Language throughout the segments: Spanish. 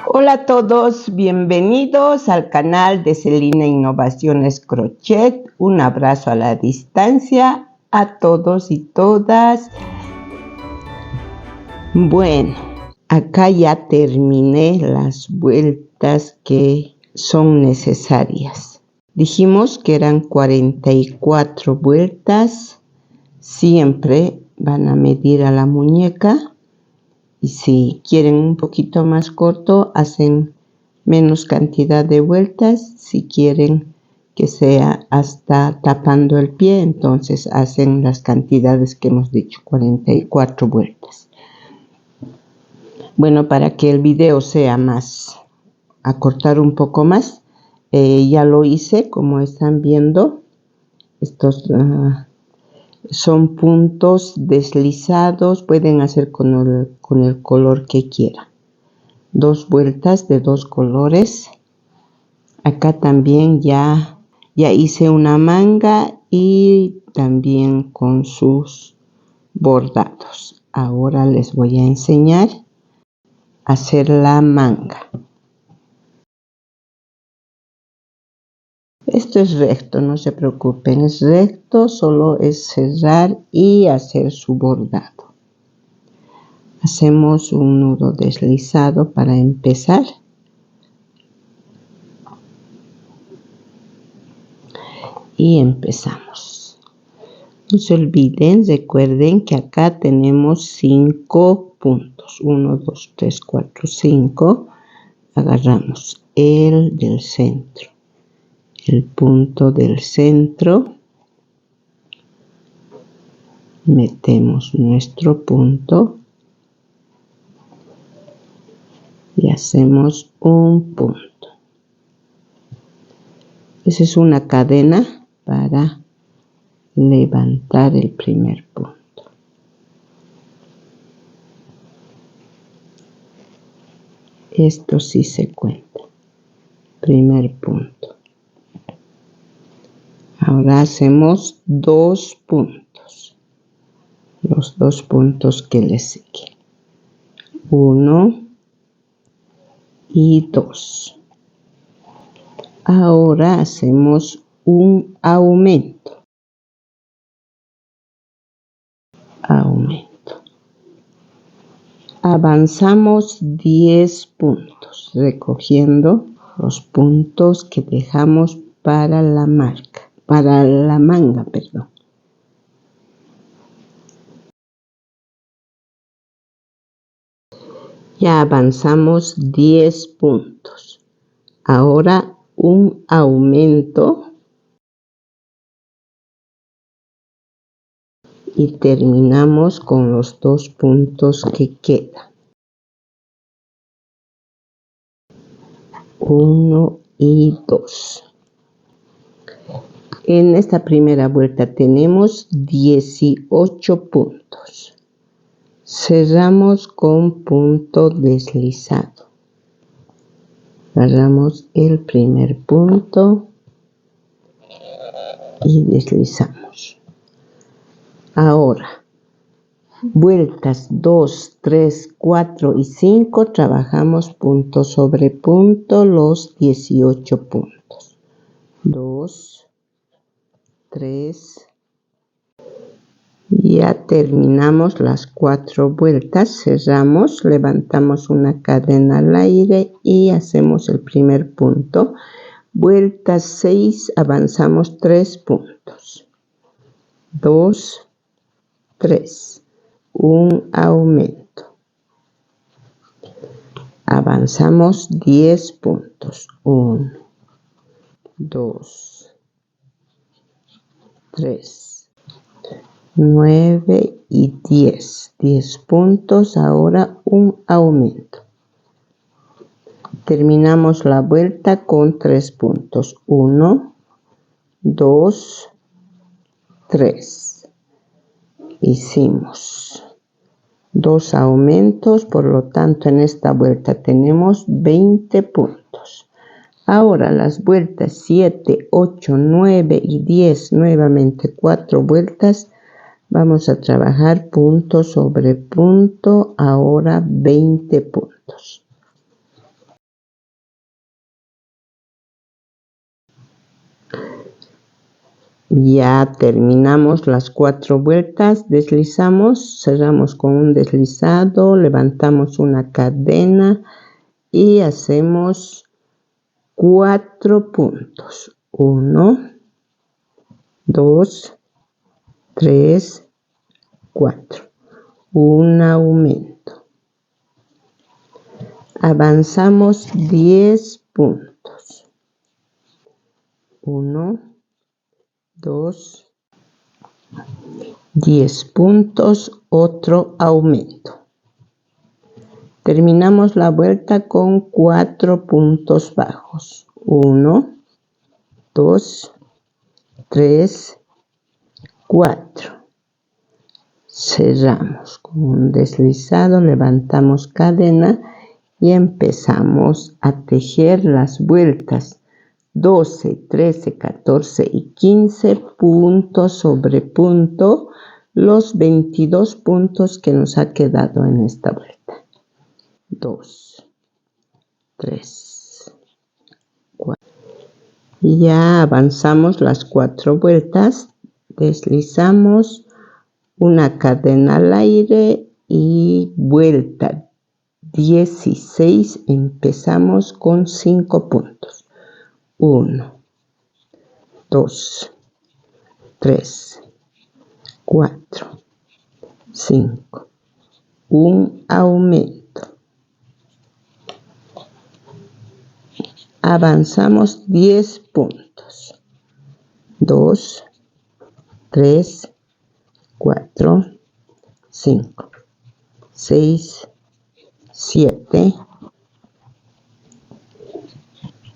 Hola a todos, bienvenidos al canal de Celina Innovaciones Crochet. Un abrazo a la distancia a todos y todas. Bueno, acá ya terminé las vueltas que son necesarias. Dijimos que eran 44 vueltas. Siempre van a medir a la muñeca. Y si quieren un poquito más corto, hacen menos cantidad de vueltas. Si quieren que sea hasta tapando el pie, entonces hacen las cantidades que hemos dicho, 44 vueltas. Bueno, para que el video sea más, acortar un poco más, ya lo hice, como están viendo. Estos son puntos deslizados, pueden hacer con el color que quieran. 2 vueltas de 2 colores. Acá también ya hice una manga y también con sus bordados. Ahora les voy a enseñar a hacer la manga. Esto es recto, no se preocupen, es recto, solo es cerrar y hacer su bordado. Hacemos un nudo deslizado para empezar. Y empezamos. No se olviden, recuerden que acá tenemos 5 puntos. 1, 2, 3, 4, 5. Agarramos el del centro. El punto del centro. Metemos nuestro punto. Y hacemos un punto. Esa es una cadena para levantar el primer punto. Esto sí se cuenta. Primer punto. Ahora hacemos 2 puntos. Los 2 puntos que le siguen. 1 y 2. Ahora hacemos un aumento. Avanzamos 10 puntos, recogiendo los puntos que dejamos para la manga, perdón. Ya avanzamos 10 puntos. Ahora un aumento y terminamos con los 2 puntos que quedan. 1 y 2. En esta primera vuelta tenemos 18 puntos. Cerramos con punto deslizado. Agarramos el primer punto y deslizamos. Ahora, vueltas 2, 3, 4 y 5, trabajamos punto sobre punto los 18 puntos. 2, 3. Ya terminamos las 4 vueltas, cerramos, levantamos una cadena al aire y hacemos el primer punto. Vuelta 6, avanzamos 3 puntos. 2, 3. Un aumento. Avanzamos 10 puntos. 1, 2, 3, 9 y 10. 10 puntos. Ahora un aumento. Terminamos la vuelta con 3 puntos. 1, 2, 3. Hicimos 2 aumentos, por lo tanto en esta vuelta tenemos 20 puntos. Ahora las vueltas 7, 8, 9 y 10, nuevamente 4 vueltas. Vamos a trabajar punto sobre punto, ahora 20 puntos. Ya terminamos las 4 vueltas, deslizamos, cerramos con un deslizado, levantamos una cadena y hacemos 4 puntos. 1, 2, 3, 4. Un aumento. Avanzamos 10 puntos. 1, 2, 10 puntos, otro aumento. Terminamos la vuelta con 4 puntos bajos. 1, 2, 3, 4. Cerramos con un deslizado, levantamos cadena y empezamos a tejer las vueltas 12, 13, 14 y 15 puntos sobre punto, los 22 puntos que nos ha quedado en esta vuelta. 2, 3, 4. Y ya avanzamos las 4 vueltas, deslizamos una cadena al aire y vuelta 16, empezamos con 5 puntos. 1, 2, 3, 4, 5. Un aumento. Avanzamos 10 puntos. 2, 3, 4, 5, 6, 7,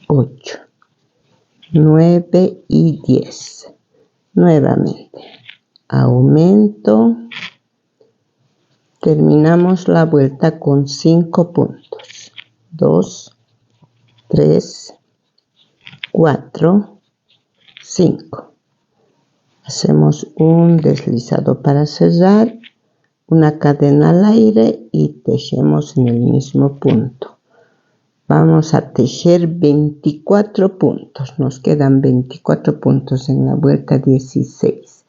8, 9 y 10. Nuevamente, aumento. Terminamos la vuelta con 5 puntos. 2, 3, 4, 5. Hacemos un deslizado para cerrar, una cadena al aire y tejemos en el mismo punto. Vamos a tejer 24 puntos. Nos quedan 24 puntos en la vuelta 16.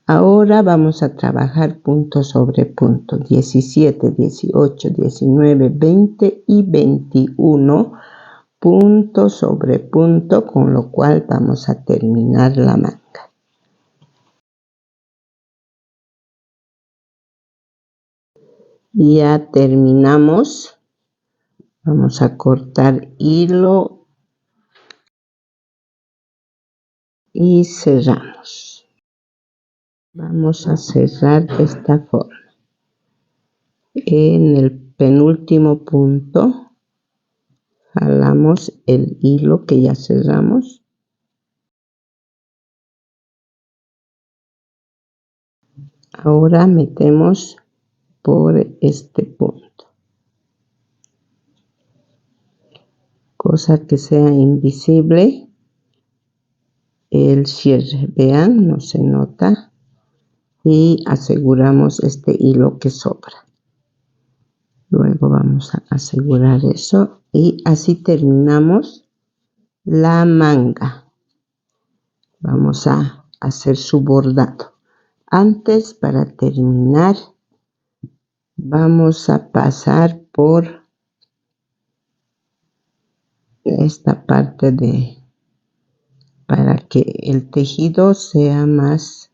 Ahora vamos a trabajar punto sobre punto. 17, 18, 19, 20 y 21 punto sobre punto, con lo cual vamos a terminar la manga. Ya terminamos. Vamos a cortar hilo y cerramos. Vamos a cerrar de esta forma. En el penúltimo punto jalamos el hilo que ya cerramos. Ahora metemos por este punto, cosa que sea invisible el cierre. Vean, no se nota, y aseguramos este hilo que sobra. Luego vamos a asegurar eso y así terminamos la manga. Vamos a hacer su bordado. Antes, para terminar, vamos a pasar por esta parte para que el tejido sea más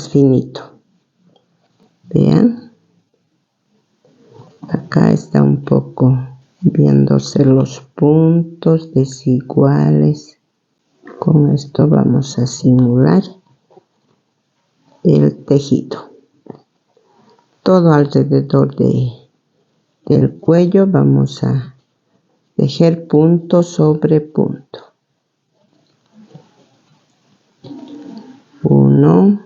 finito. Vean, acá está un poco viéndose los puntos desiguales. Con esto vamos a simular el tejido. Todo alrededor del cuello vamos a tejer punto sobre punto. 1,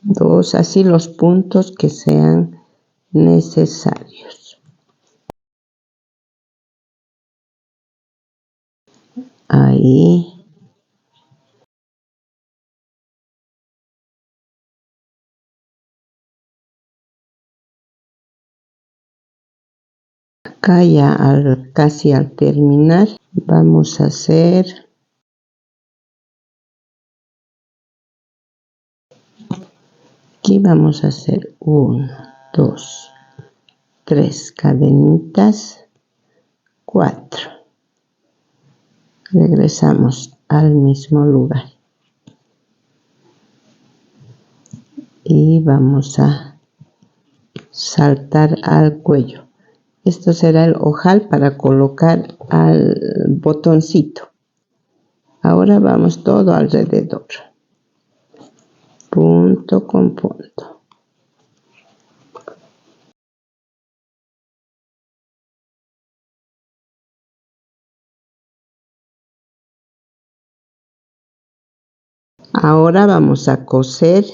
2, así los puntos que sean necesarios. Ahí. Acá ya casi al terminar vamos a hacer aquí, vamos a hacer 1, 2, 3 cadenitas, 4. Regresamos al mismo lugar y vamos a saltar al cuello. Esto será el ojal para colocar al botoncito. Ahora vamos todo alrededor, punto con punto. Ahora vamos a coser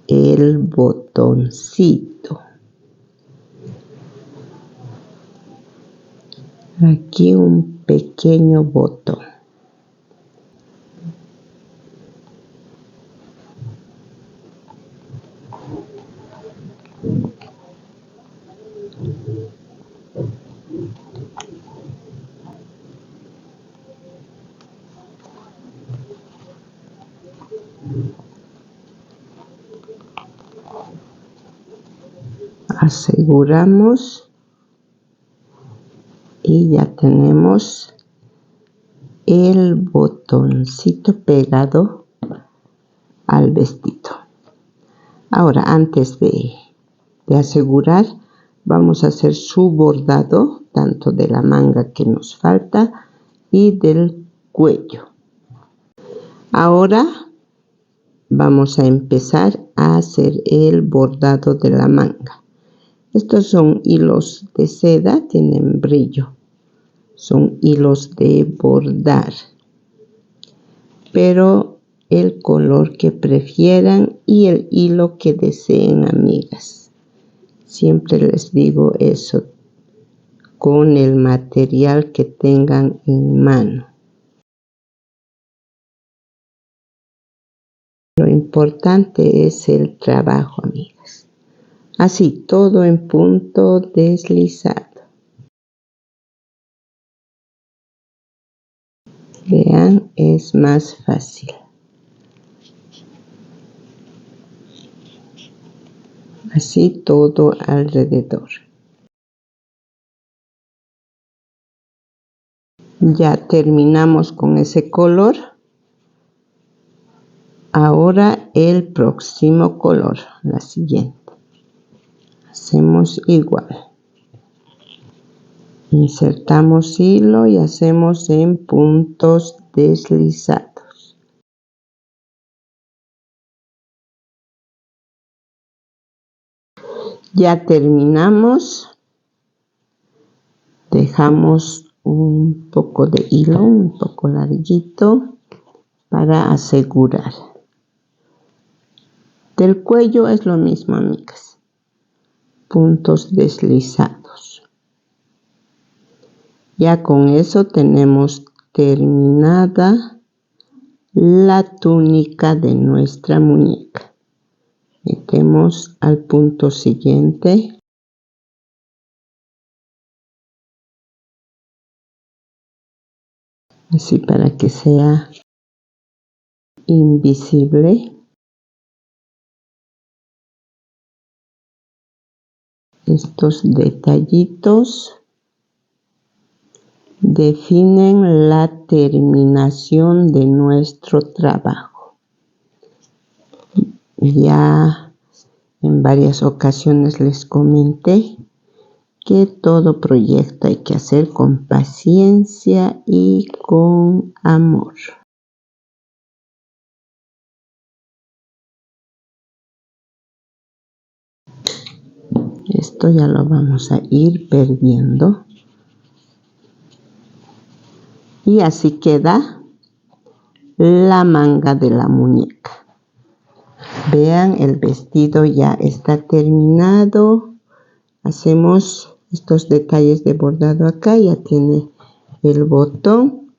el botoncito. Aquí un pequeño botón. Aseguramos y ya tenemos el botoncito pegado al vestido. Ahora, antes de asegurar, vamos a hacer su bordado tanto de la manga que nos falta y del cuello. Ahora vamos a empezar a hacer el bordado de la manga. Estos son hilos de seda, tienen brillo. Son hilos de bordar, pero el color que prefieran y el hilo que deseen, amigas. Siempre les digo eso, con el material que tengan en mano. Lo importante es el trabajo, amigas. Así, todo en punto deslizado. Vean, es más fácil. Así todo alrededor. Ya terminamos con ese color. Ahora el próximo color, la siguiente. Hacemos igual. Insertamos hilo y hacemos en puntos deslizados. Ya terminamos. Dejamos un poco de hilo, un poco larguito, para asegurar. Del cuello es lo mismo, amigas. Puntos deslizados. Ya con eso tenemos terminada la túnica de nuestra muñeca. Metemos al punto siguiente. Así para que sea invisible. Estos detallitos definen la terminación de nuestro trabajo. Ya en varias ocasiones les comenté que todo proyecto hay que hacer con paciencia y con amor. Esto ya lo vamos a ir perdiendo. Y así queda la manga de la muñeca. Vean, el vestido ya está terminado. Hacemos estos detalles de bordado acá. Ya tiene el botón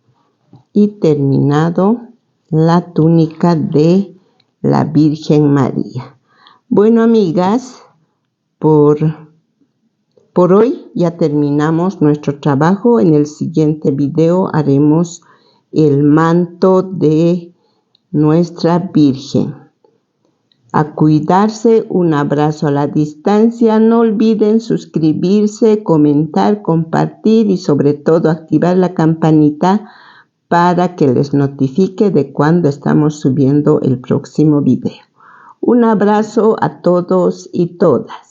y terminado la túnica de la Virgen María. Bueno, amigas, por Por hoy ya terminamos nuestro trabajo. En el siguiente video haremos el manto de nuestra Virgen. A cuidarse, un abrazo a la distancia. No olviden suscribirse, comentar, compartir y sobre todo activar la campanita para que les notifique de cuando estamos subiendo el próximo video. Un abrazo a todos y todas.